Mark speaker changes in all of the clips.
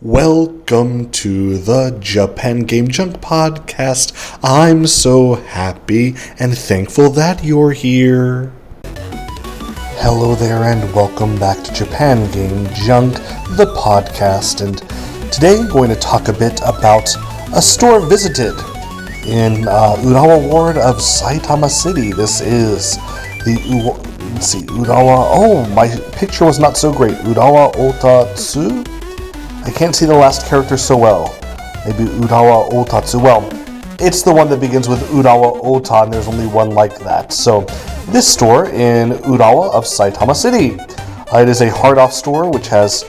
Speaker 1: Welcome to the Japan Game Junk podcast. I'm so happy and thankful that you're here. Hello there and welcome back to Japan Game Junk, the podcast. And today I'm going to talk a bit about a store visited in Urawa Ward of Saitama City. This is the Urawa. Oh, my picture was not so great. Urawa Ota Kubo? I can't see the last character so well. Maybe Urawa Ota Kubo. Well, it's the one that begins with Urawa Ota, and there's only one like that. So, this store in Urawa of Saitama City. It is a hard-off store which has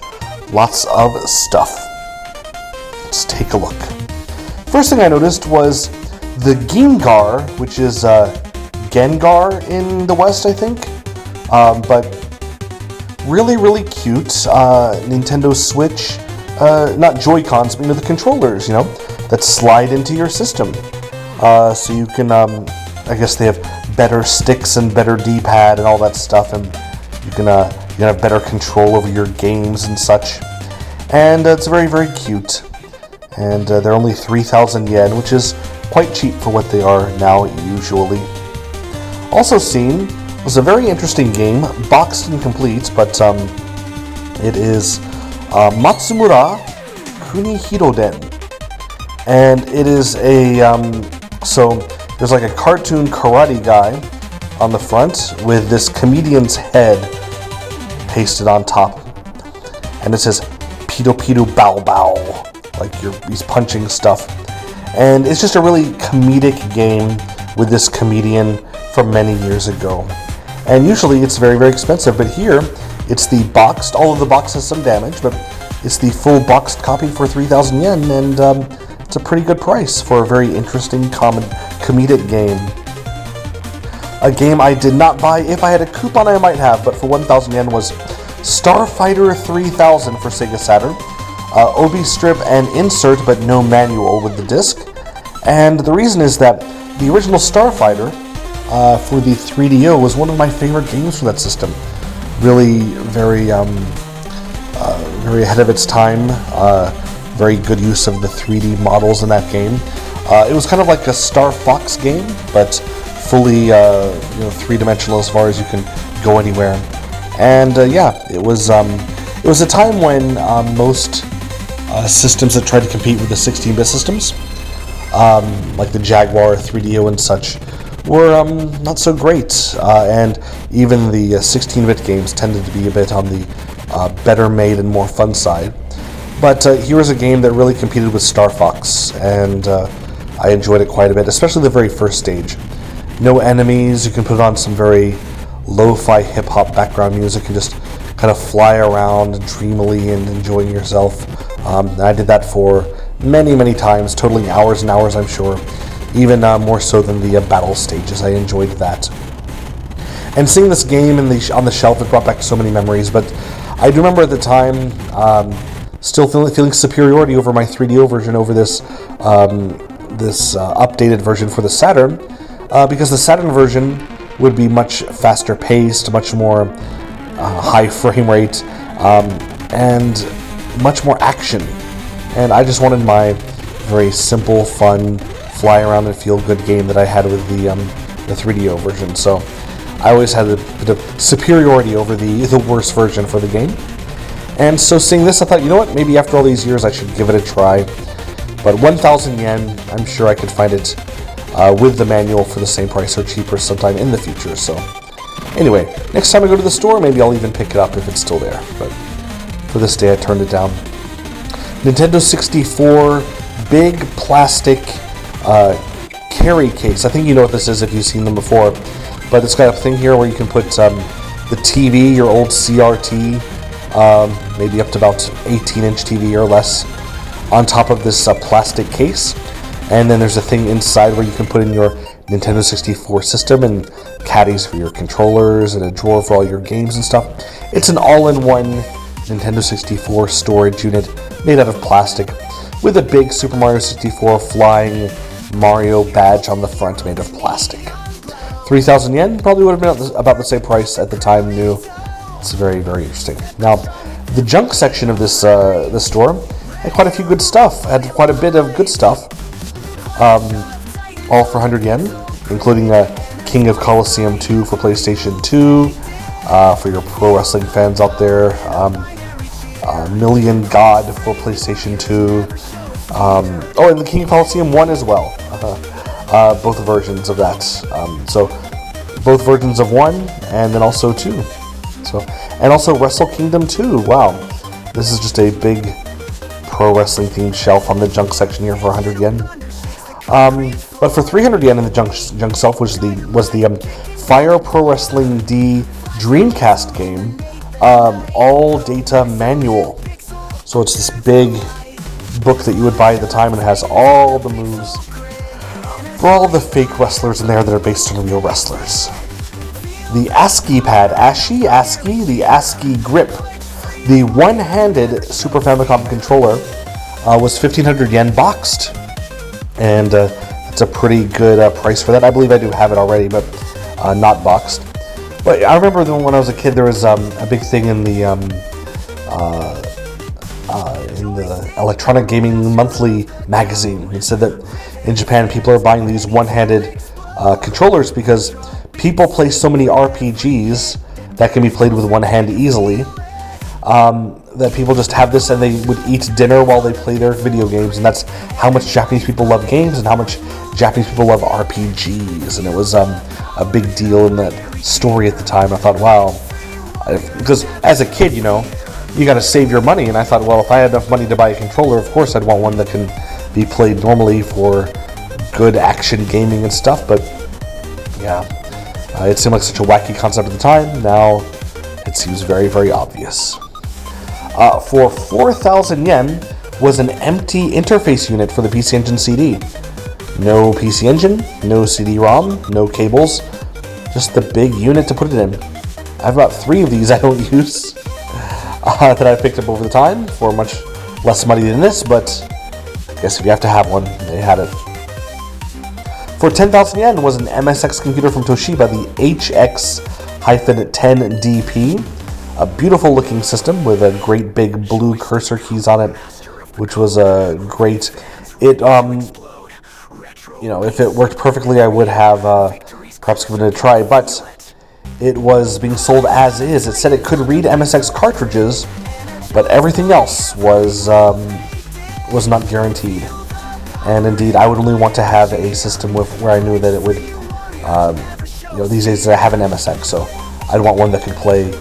Speaker 1: lots of stuff. Let's take a look. First thing I noticed was the Gengar, which is Gengar in the West, I think. But really cute. Nintendo Switch. Not Joy-Cons, but the controllers, that slide into your system. So you can, I guess they have better sticks and better D-pad and all that stuff, and you can have better control over your games and such. And it's very cute. And they're only 3,000 yen, which is quite cheap for what they are now usually. Also seen was a very interesting game, boxed and complete, but it is Matsumura Kunihiroden, and it is a so there's like a cartoon karate guy on the front with this comedian's head pasted on top, and it says "Pido Pido Bow Bow," like he's punching stuff, and it's just a really comedic game with this comedian from many years ago. And usually it's very expensive, but here it's the boxed, all of the box has some damage, but it's the full boxed copy for 3,000 yen, and it's a pretty good price for a very interesting comedic game. A game I did not buy. If I had a coupon I might have, but for 1,000 yen was Starfighter 3000 for Sega Saturn. OB strip and insert, but no manual with the disc. And the reason is that the original Starfighter for the 3DO was one of my favorite games for that system. Really very ahead of its time. Very good use of the 3D models in that game. It was kind of like a Star Fox game, but fully three-dimensional as far as you can go anywhere. And it was a time when most systems that tried to compete with the 16-bit systems, like the Jaguar 3DO and such, were not so great, and even the 16-bit games tended to be a bit on the better made and more fun side. But here was a game that really competed with Star Fox, and I enjoyed it quite a bit, especially the very first stage. No enemies, you can put on some very lo-fi hip-hop background music and just kind of fly around dreamily and enjoying yourself. I did that for many times, totaling hours and hours, I'm sure. Even more so than the battle stages. I enjoyed that. And seeing this game on the shelf, it brought back so many memories. But I do remember at the time still feeling superiority over my 3DO version over this updated version for the Saturn, because the Saturn version would be much faster paced, much more high frame rate, and much more action. And I just wanted my very simple, fun, fly around and feel good game that I had with the 3DO version. So I always had a bit of superiority over the worst version for the game. And so seeing this, I thought, you know what, maybe after all these years I should give it a try. But 1,000 yen, I'm sure I could find it with the manual for the same price or cheaper sometime in the future. So anyway, next time I go to the store, maybe I'll even pick it up if it's still there. But for this day I turned it down. Nintendo 64, big plastic carry case. I think you know what this is if you've seen them before, but it's got a thing here where you can put the TV, your old CRT, maybe up to about 18-inch TV or less, on top of this plastic case, and then there's a thing inside where you can put in your Nintendo 64 system and caddies for your controllers and a drawer for all your games and stuff. It's an all-in-one Nintendo 64 storage unit made out of plastic with a big Super Mario 64 flying Mario badge on the front made of plastic. 3,000 yen probably would have been about the same price at the time new. It's very interesting. Now, the junk section of this store had quite a few good stuff. Had quite a bit of good stuff. All for 100 yen, including King of Colosseum 2 for PlayStation 2. For your pro wrestling fans out there, Million God for PlayStation 2. And the King of Colosseum 1 as well. Both versions of that. So both versions of 1 and then also 2. And also Wrestle Kingdom 2. Wow. This is just a big pro wrestling themed shelf on the junk section here for 100 yen. But for 300 yen in the junk shelf was the Fire Pro Wrestling D Dreamcast game, all data manual. So it's this big book that you would buy at the time, and it has all the moves for all the fake wrestlers in there that are based on real wrestlers. The ASCII pad, the ASCII grip, the one-handed Super Famicom controller was 1,500 yen boxed, and it's a pretty good price for that. I believe I do have it already, but not boxed. But I remember when I was a kid, there was a big thing in the Electronic Gaming Monthly magazine. It said that in Japan, people are buying these one-handed controllers because people play so many RPGs that can be played with one hand easily, that people just have this and they would eat dinner while they play their video games, and that's how much Japanese people love games and how much Japanese people love RPGs. And it was a big deal in that story at the time. I thought, wow, because as a kid, you got to save your money, and I thought, well, if I had enough money to buy a controller, of course I'd want one that can be played normally for good action gaming and stuff. But yeah, it seemed like such a wacky concept at the time. Now it seems very, very obvious. For 4,000 yen was an empty interface unit for the PC Engine CD. No PC Engine, no CD-ROM, no cables, just the big unit to put it in. I have about 3 of these I don't use that I picked up over the time for much less money than this, but I guess if you have to have one, they had it. For 10,000 yen was an MSX computer from Toshiba, the HX-10DP. A beautiful looking system with a great big blue cursor keys on it, which was great. It, if it worked perfectly, I would have perhaps given it a try, but it was being sold as is. It said it could read MSX cartridges, but everything else was not guaranteed. And indeed, I would only want to have a system where I knew that it would, these days I have an MSX, so I'd want one that could play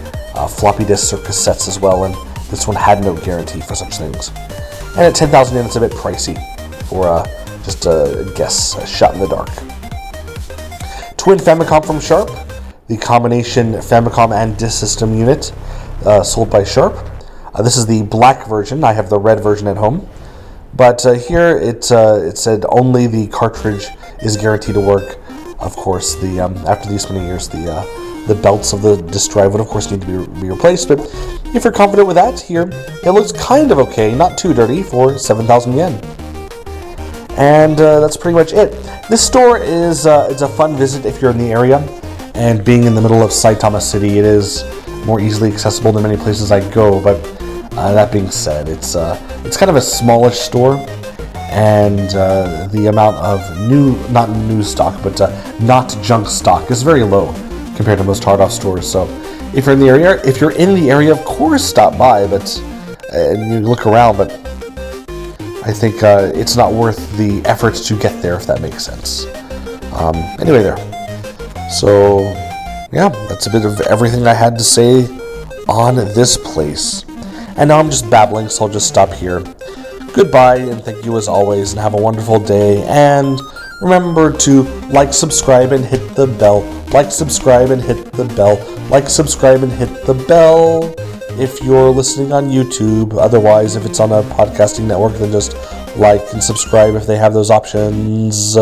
Speaker 1: floppy disks or cassettes as well, and this one had no guarantee for such things. And at 10,000 yen, it's a bit pricey for just a guess, a shot in the dark. Twin Famicom from Sharp, the combination Famicom and disk system unit sold by Sharp. This is the black version. I have the red version at home. But here it said only the cartridge is guaranteed to work. Of course, after these many years, the belts of the disk drive would of course need to be replaced. But if you're confident with that, here it looks kind of okay, not too dirty, for 7,000 yen. And that's pretty much it. This store is it's a fun visit if you're in the area, and being in the middle of Saitama City, it is more easily accessible than many places I go. But that being said, it's kind of a smallish store, and the amount of not new stock, but not junk stock is very low compared to most hard off stores. So if you're in the area, of course stop by, and you look around, but I think it's not worth the effort to get there, if that makes sense. Anyway, there. So yeah, that's a bit of everything I had to say on this place. And now I'm just babbling, so I'll just stop here. Goodbye, and thank you as always, and have a wonderful day. And remember to like, subscribe, and hit the bell. Like, subscribe, and hit the bell. Like, subscribe, and hit the bell if you're listening on YouTube. Otherwise, if it's on a podcasting network, then just like and subscribe if they have those options.